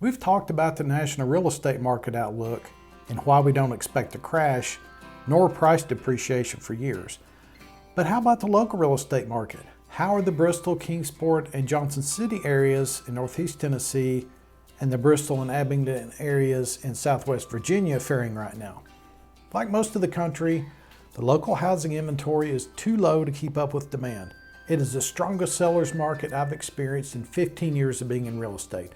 We've talked about the national real estate market outlook and why we don't expect a crash nor price depreciation for years. But how about the local real estate market? How are the Bristol, Kingsport, and Johnson City areas in Northeast Tennessee and the Bristol and Abingdon areas in Southwest Virginia faring right now? Like most of the country, the local housing inventory is too low to keep up with demand. It is the strongest seller's market I've experienced in 15 years of being in real estate.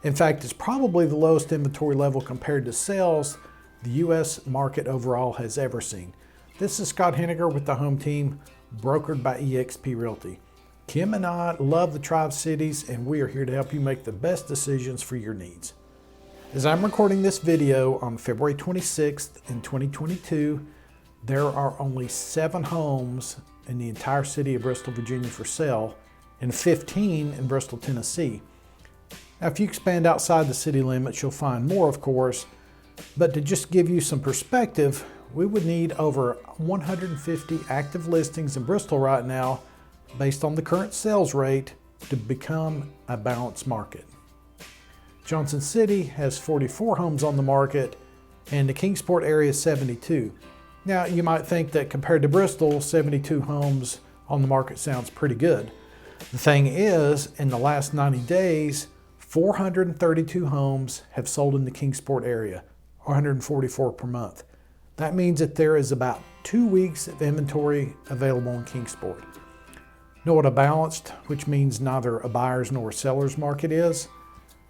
In fact, it's probably the lowest inventory level compared to sales the U.S. market overall has ever seen. This is Scott Henninger with the Home Team, brokered by eXp Realty. Kim and I love the Tri-Cities, and we are here to help you make the best decisions for your needs. As I'm recording this video on February 26th in 2022, there are only 7 homes in the entire city of Bristol, Virginia for sale, and 15 in Bristol, Tennessee. Now, if you expand outside the city limits, you'll find more, of course, but to just give you some perspective, we would need over 150 active listings in Bristol right now, based on the current sales rate, to become a balanced market. Johnson City has 44 homes on the market, and the Kingsport area is 72. Now, you might think that compared to Bristol, 72 homes on the market sounds pretty good. The thing is, in the last 90 days, 432 homes have sold in the Kingsport area, 144 per month. That means that there is about 2 weeks of inventory available in Kingsport. Know what a balanced, which means neither a buyer's nor a seller's market is?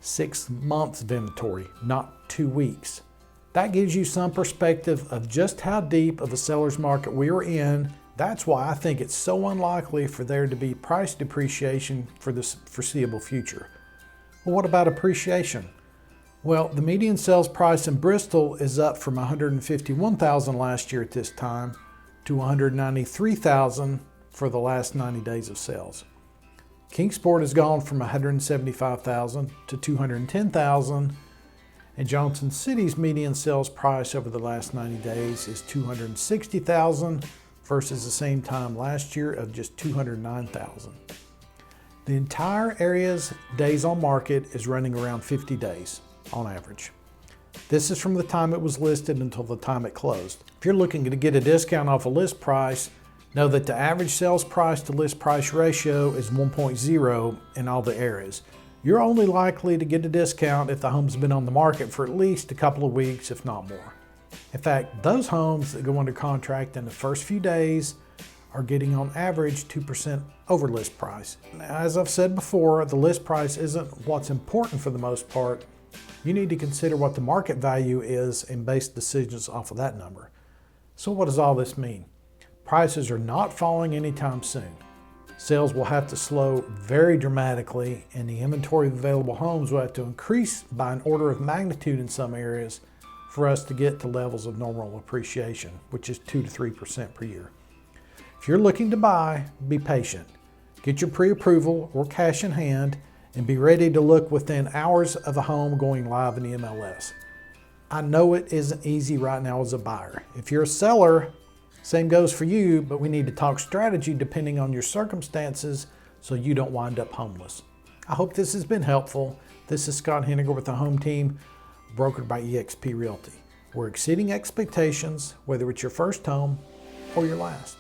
6 months of inventory, not 2 weeks. That gives you some perspective of just how deep of a seller's market we are in. That's why I think it's so unlikely for there to be price depreciation for the foreseeable future. Well, what about appreciation? Well, the median sales price in Bristol is up from $151,000 last year at this time to $193,000 for the last 90 days of sales. Kingsport has gone from $175,000 to $210,000, and Johnson City's median sales price over the last 90 days is $260,000 versus the same time last year of just $209,000. The entire area's days on market is running around 50 days on average. This is from the time it was listed until the time it closed. If you're looking to get a discount off a list price, know that the average sales price to list price ratio is 1.0 in all the areas. You're only likely to get a discount if the home's been on the market for at least a couple of weeks, if not more. In fact, those homes that go under contract in the first few days are getting on average 2% over list price. Now, as I've said before, the list price isn't what's important for the most part. You need to consider what the market value is and base decisions off of that number. So what does all this mean? Prices are not falling anytime soon. Sales will have to slow very dramatically, and the inventory of available homes will have to increase by an order of magnitude in some areas for us to get to levels of normal appreciation, which is 2 to 3% per year. If you're looking to buy, be patient. Get your pre-approval or cash in hand and be ready to look within hours of a home going live in the MLS. I know it isn't easy right now as a buyer. If you're a seller, same goes for you, but we need to talk strategy depending on your circumstances so you don't wind up homeless. I hope this has been helpful. This is Scott Henninger with the Home Team, brokered by eXp Realty. We're exceeding expectations, whether it's your first home or your last.